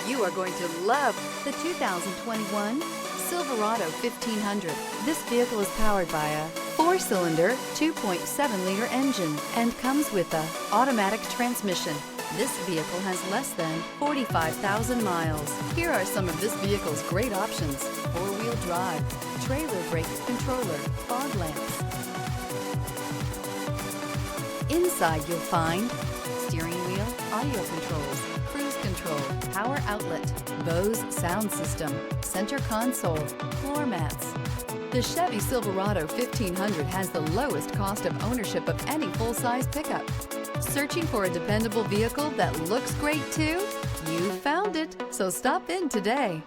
You are going to love the 2021 Silverado 1500. This vehicle is powered by a 4-cylinder, 2.7-liter engine and comes with an automatic transmission. This vehicle has less than 45,000 miles. Here are some of this vehicle's great options: 4-wheel drive, trailer brake controller, fog lamps. Inside you'll find steering wheel audio controls, cruise control, power outlet, Bose sound system, center console, floor mats. The Chevy Silverado 1500 has the lowest cost of ownership of any full-size pickup. Searching for a dependable vehicle that looks great too? You found it, so stop in today.